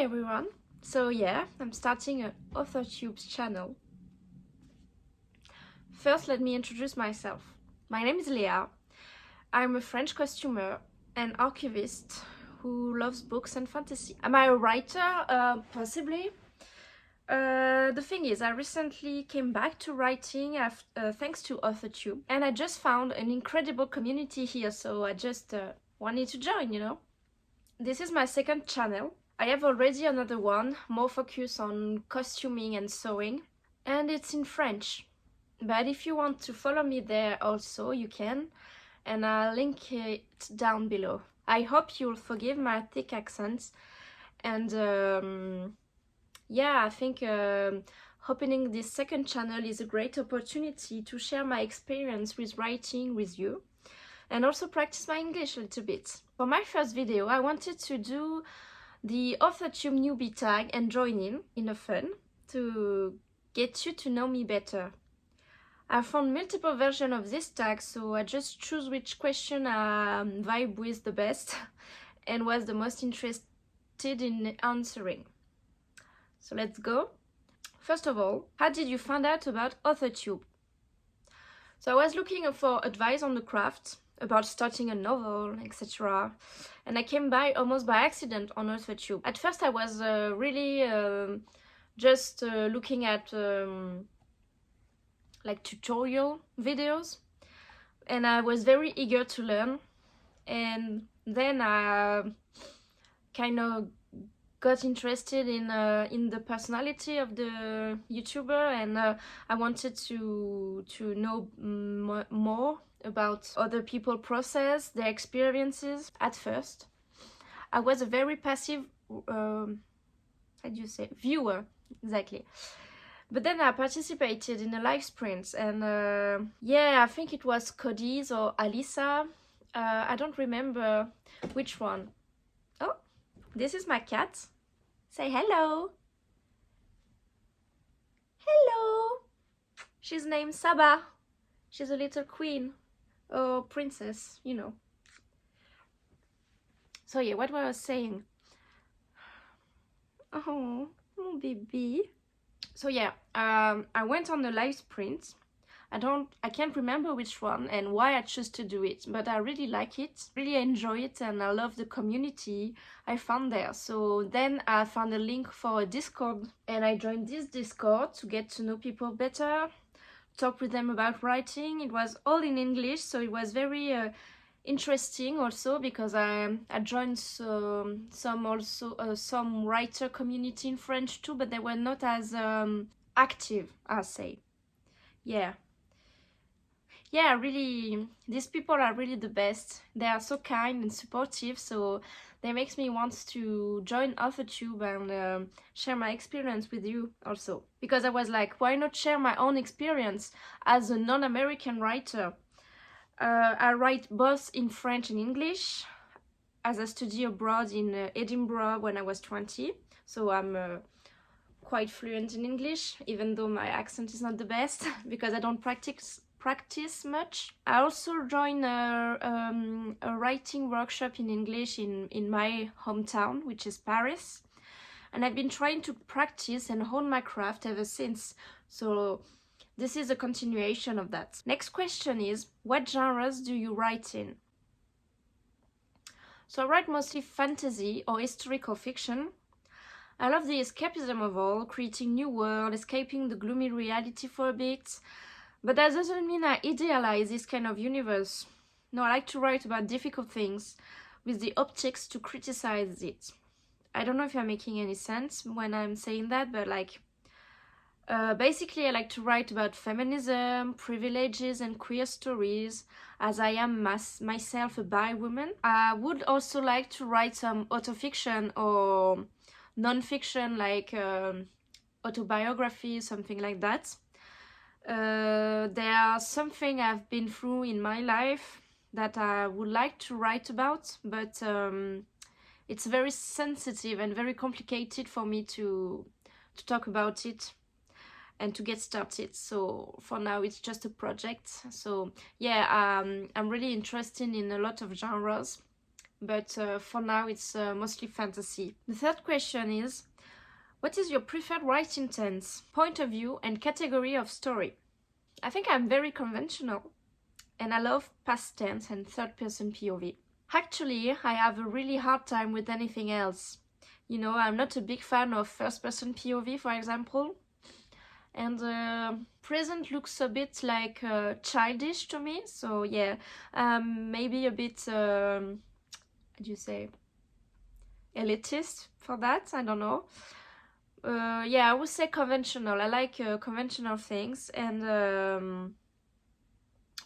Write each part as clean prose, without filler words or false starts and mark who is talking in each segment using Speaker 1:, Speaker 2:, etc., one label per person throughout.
Speaker 1: Hi everyone! So yeah, I'm starting an Authortubes channel. First, let me introduce myself. My name is Léa. I'm a French costumer and archivist who loves books and fantasy. Am I a writer? Possibly. The thing is, I recently came back to writing thanks to Authortube, and I just found an incredible community here, so I just wanted to join, you know? This is my second channel. I have already another one, more focused on costuming and sewing, and it's in French. But if you want to follow me there also, you can, and I'll link it down below. I hope you'll forgive my thick accents, and yeah, I think opening this second channel is a great opportunity to share my experience with writing with you, and also practice my English a little bit. For my first video, I wanted to do the Authortube newbie tag and join in a fun to get you to know me better. I found multiple versions of this tag, so I just choose which question I vibe with the best and was the most interested in answering. So let's go. First of all, how did you find out about Authortube? So I was looking for advice on the craft, about starting a novel, etc. And I came by almost by accident on Authortube. At first I was really just looking at like tutorial videos, and I was very eager to learn, and then I kind of got interested in the personality of the YouTuber, and I wanted to know more about other people's process, their experiences. At first, I was a very passive, how do you say, viewer, exactly. But then I participated in a live sprint, and yeah, I think it was Cody's or Alisa. I don't remember which one. Oh, this is my cat. Say hello. Hello. She's named Saba. She's a little queen. Or princess, you know. So yeah, what was I saying? Oh baby. So yeah, I went on the live sprint. I can't remember which one and why I chose to do it, but I really like it, really enjoy it, and I love the community I found there. So then I found a link for a Discord, and I joined this Discord to get to know people better, talk with them about writing. It was all in English, so it was very interesting also, because I joined some writer community in French too, but they were not as active, I'll say. Yeah, really, these people are really the best. They are so kind and supportive, so they makes me want to join Authortube and share my experience with you also. Because I was like, why not share my own experience as a non-American writer? I write both in French and English, as I studied abroad in Edinburgh when I was 20, so I'm quite fluent in English, even though my accent is not the best, because I don't practice much. I also joined a writing workshop in English in my hometown, which is Paris, and I've been trying to practice and hone my craft ever since, so this is a continuation of that. Next question is, what genres do you write in? So I write mostly fantasy or historical fiction. I love the escapism of all, creating new world, escaping the gloomy reality for a bit. But that doesn't mean I idealize this kind of universe. No, I like to write about difficult things with the optics to criticize it. I don't know if I'm making any sense when I'm saying that, but like, basically I like to write about feminism, privileges and queer stories, as I am myself a bi woman. I would also like to write some autofiction or non-fiction, like autobiography, something like that. There are something I've been through in my life that I would like to write about, but it's very sensitive and very complicated for me to talk about it and to get started. So for now it's just a project. So yeah, I'm really interested in a lot of genres, but for now it's mostly fantasy. The third question is, what is your preferred writing tense, point of view and category of story? I think I'm very conventional and I love past tense and third person POV. Actually, I have a really hard time with anything else. You know, I'm not a big fan of first person POV, for example. And present looks a bit like childish to me, so yeah, maybe a bit, how do you say, elitist for that, I don't know. Yeah, I would say conventional. I like conventional things, and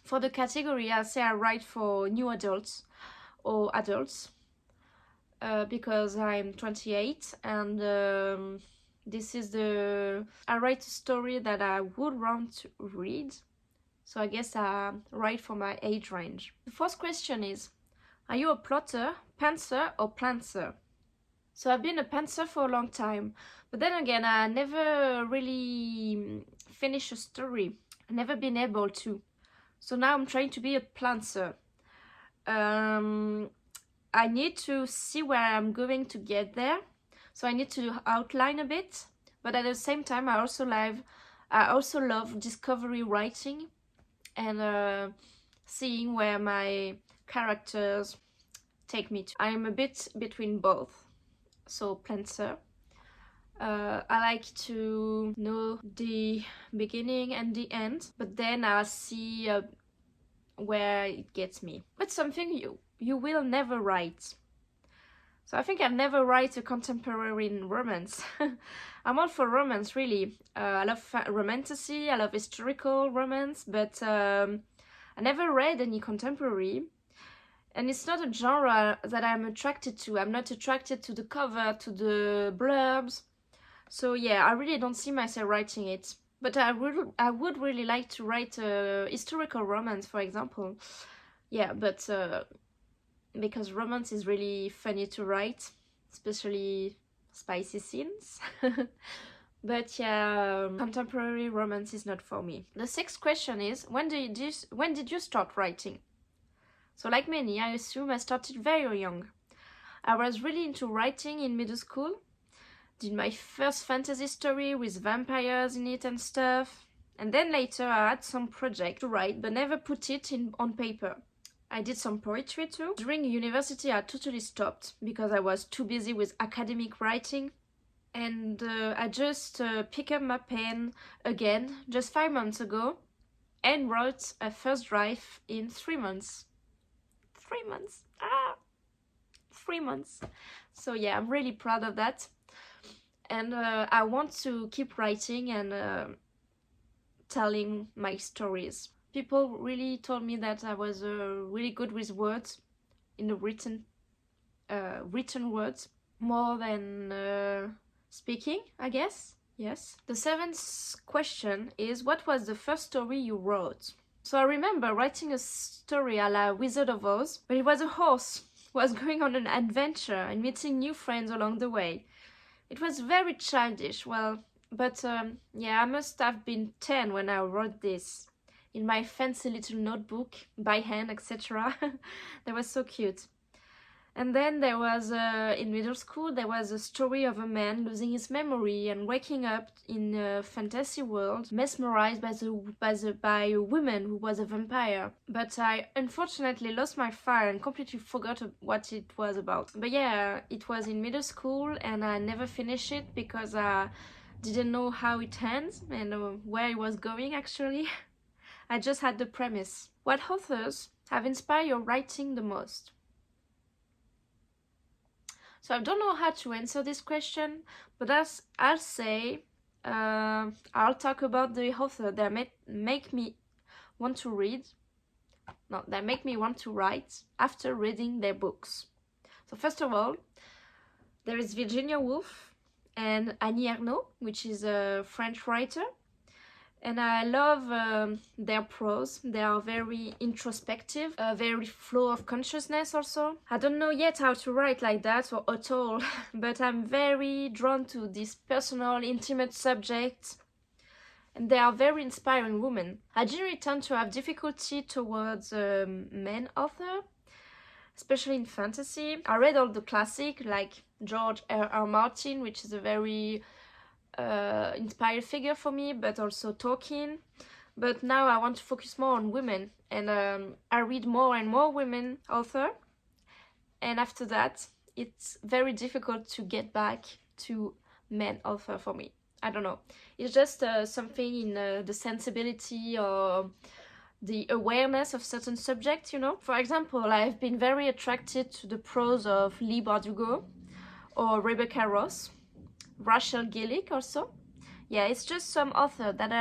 Speaker 1: for the category, I'll say I write for new adults or adults because I'm 28 and this is I write a story that I would want to read, so I guess I write for my age range. The fourth question is, are you a plotter, pantser or planter? So I've been a pantser for a long time, but then again I never really finished a story. I've never been able to. So now I'm trying to be a planter. I need to see where I'm going to get there. So I need to outline a bit, but at the same time I also love discovery writing and seeing where my characters take me to. I'm a bit between both. So planter. I like to know the beginning and the end, but then I'll see where it gets me. But something you will never write. So I think I'll never write a contemporary romance. I'm all for romance, really. I love romantasy, I love historical romance, but I never read any contemporary. And it's not a genre that I'm attracted to. I'm not attracted to the cover, to the blurbs. So yeah, I really don't see myself writing it. But I would really like to write a historical romance, for example. Yeah, but because romance is really funny to write, especially spicy scenes. But yeah, contemporary romance is not for me. The sixth question is, when did you start writing? So like many, I assume I started very young. I was really into writing in middle school. Did my first fantasy story with vampires in it and stuff. And then later I had some project to write but never put it on paper. I did some poetry too. During university I totally stopped because I was too busy with academic writing. And I just picked up my pen again just 5 months ago and wrote a first draft in 3 months. 3 months. 3 months. So yeah, I'm really proud of that. And I want to keep writing and telling my stories. People really told me that I was really good with words, in the written words, more than speaking, I guess. Yes. The seventh question is, what was the first story you wrote? So I remember writing a story a la Wizard of Oz, but it was a horse who was going on an adventure and meeting new friends along the way. It was very childish, well, but yeah, I must have been 10 when I wrote this, in my fancy little notebook, by hand, etc. That was so cute. And then there was, in middle school, there was a story of a man losing his memory and waking up in a fantasy world, mesmerized by a woman who was a vampire. But I unfortunately lost my file and completely forgot what it was about. But yeah, it was in middle school and I never finished it because I didn't know how it ends and where it was going actually. I just had the premise. What authors have inspired your writing the most? So I don't know how to answer this question, but I'll say, I'll talk about the author that make me want to read, no, that make me want to write after reading their books. So first of all, there is Virginia Woolf and Annie Ernaux, which is a French writer. And I love their prose. They are very introspective, very flow of consciousness also. I don't know yet how to write like that or at all, but I'm very drawn to this personal, intimate subject. And they are very inspiring women. I generally tend to have difficulty towards men author. especially in fantasy. I read all the classic like George R. Martin, which is a very inspired figure for me, but also Tolkien. But now I want to focus more on women, and I read more and more women author. And after that, it's very difficult to get back to men author for me. I don't know. It's just something in the sensibility or the awareness of certain subjects, you know. For example, I've been very attracted to the prose of Leigh Bardugo or Rebecca Ross, Rachel Gillick also. Yeah, it's just some author that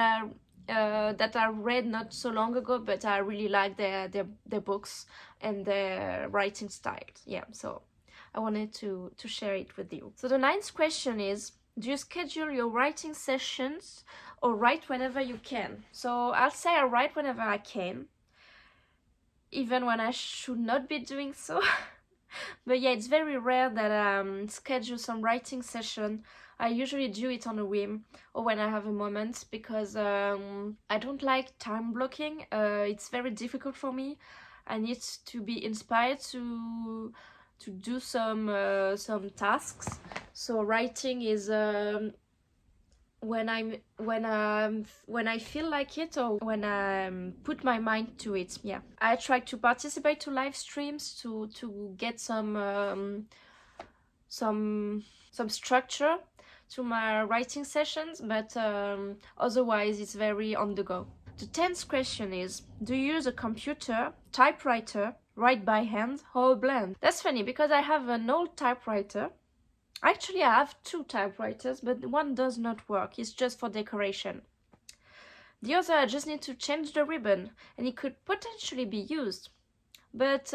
Speaker 1: I read not so long ago, but I really like their books and their writing style. Yeah, so I wanted to share it with you. So the 9th question is, do you schedule your writing sessions or write whenever you can? So I'll say I write whenever I can, even when I should not be doing so. But yeah, it's very rare that I schedule some writing session. I usually do it on a whim or when I have a moment, because I don't like time blocking. It's very difficult for me. I need to be inspired to do some tasks. So writing is when I feel like it, or when I put my mind to it. Yeah, I try to participate to live streams to get some structure to my writing sessions, but otherwise it's very on the go. The 10th question is, do you use a computer, typewriter, write by hand, or a blend? That's funny because I have an old typewriter. Actually, I have 2 typewriters, but one does not work. It's just for decoration. The other, I just need to change the ribbon, and it could potentially be used. But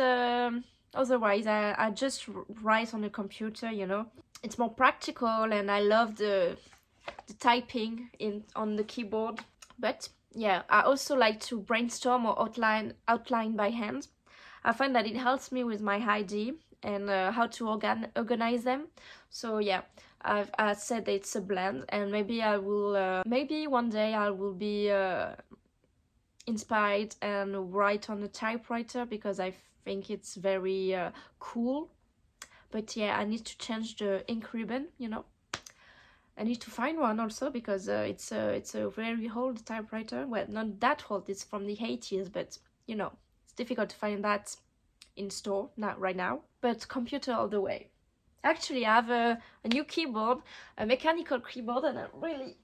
Speaker 1: otherwise, I just write on the computer, you know. It's more practical, and I love the typing on the keyboard. But yeah, I also like to brainstorm or outline by hand. I find that it helps me with my idea and how to organize them. So yeah, I said it's a blend, and maybe I will maybe one day I will be inspired and write on a typewriter, because I think it's very cool. But yeah, I need to change the ink ribbon, you know. I need to find one also, because it's a very old typewriter. Well, not that old, it's from the 80s, but you know, it's difficult to find that in store right now. But computer all the way. Actually, I have a new keyboard, a mechanical keyboard, and I'm really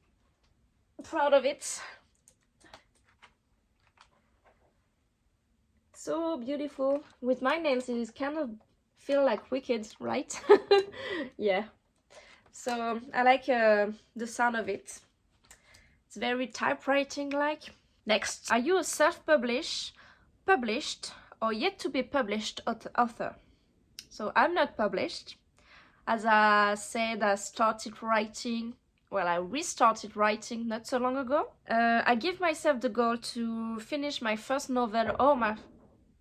Speaker 1: proud of it. So beautiful. With my nails, it is kind of feel like wicked, right? Yeah. So I like the sound of it. It's very typewriting like. Next, are you a self-published, published, or yet to be published author? So I'm not published. As I said, I started writing. Well, I restarted writing not so long ago. I give myself the goal to finish my first novel or my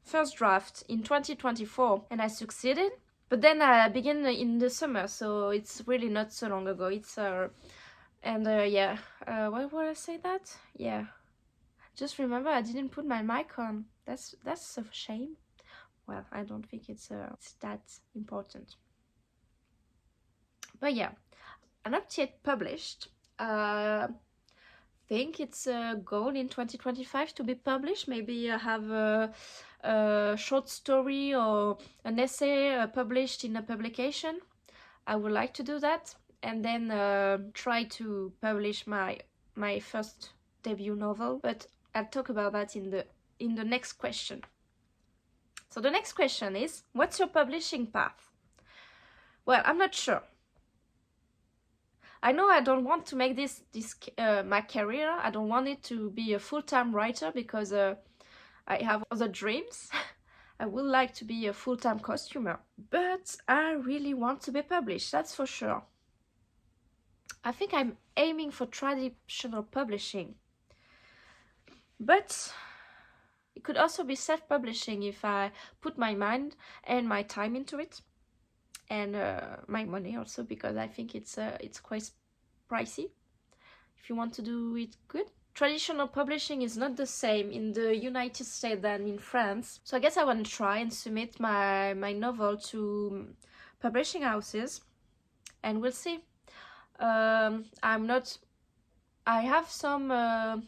Speaker 1: first draft in 2024, and I succeeded. But then I began in the summer, so it's really not so long ago. It's yeah, why would I say that? Yeah, just remember I didn't put my mic on. That's a shame. Well, I don't think it's that important. But yeah, I'm not yet published. Think it's a goal in 2025 to be published. Maybe I have a short story or an essay published in a publication. I would like to do that, and then try to publish my first debut novel. But I'll talk about that in the next question. So the next question is, what's your publishing path? Well, I'm not sure. I know I don't want to make this my career. I don't want it to be a full-time writer, because I have other dreams. I would like to be a full-time costumer, but I really want to be published, that's for sure. I think I'm aiming for traditional publishing, but it could also be self-publishing if I put my mind and my time into it, and my money also, because I think it's quite pricey if you want to do it good. traditional publishing is not the same in the United States than in France. So I guess I want to try and submit my novel to publishing houses, and we'll see. I have some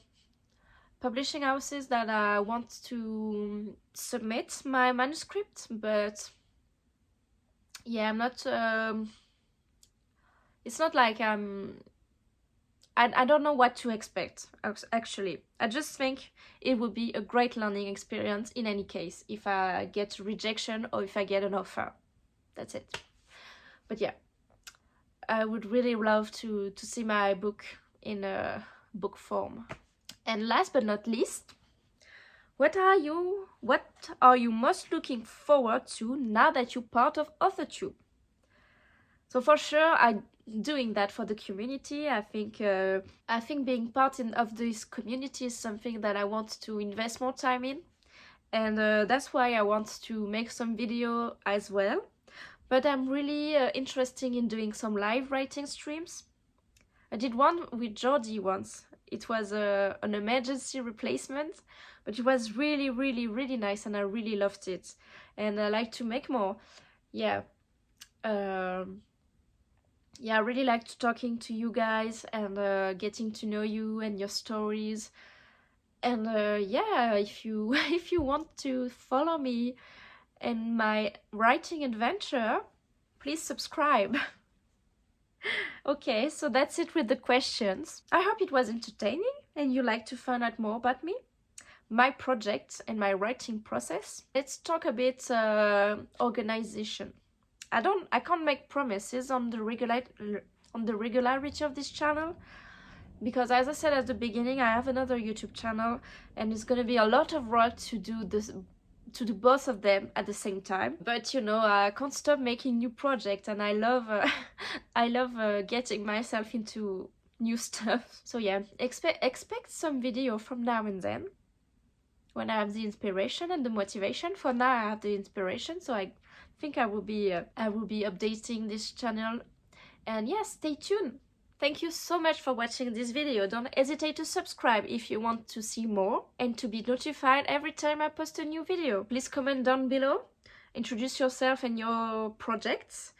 Speaker 1: publishing houses that I want to submit my manuscript, but yeah, I'm not it's not like I don't know what to expect, actually. I just think it would be a great learning experience in any case, if I get rejection or if I get an offer. That's it. But yeah, I would really love to see my book in a book form. And last but not least, what are you most looking forward to now that you're part of Authortube? So for sure, I'm doing that for the community. I think being part of this community is something that I want to invest more time in, and that's why I want to make some video as well. But I'm really interested in doing some live writing streams. I did one with Jordy once. It was an emergency replacement, but it was really, really, really nice, and I really loved it. And I like to make more. Yeah. Yeah, I really liked talking to you guys and getting to know you and your stories. And yeah, if you if you want to follow me in my writing adventure, please subscribe. Okay, so that's it with the questions. I hope it was entertaining and you like to find out more about me, my project and my writing process. Let's talk a bit organization. I can't make promises on the regularity of this channel, because as I said at the beginning, I have another YouTube channel and it's gonna be a lot of work to do both of them at the same time. But you know, I can't stop making new projects, and I love getting myself into new stuff. So yeah, expect some video from now and then when I have the inspiration and the motivation. For now I have the inspiration, so I think I will be updating this channel. And yeah, stay tuned. Thank you so much for watching this video. Don't hesitate to subscribe if you want to see more and to be notified every time I post a new video. Please comment down below, introduce yourself and your projects.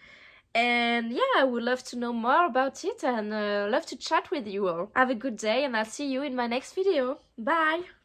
Speaker 1: And yeah, I would love to know more about it and love to chat with you all. Have a good day, and I'll see you in my next video. Bye!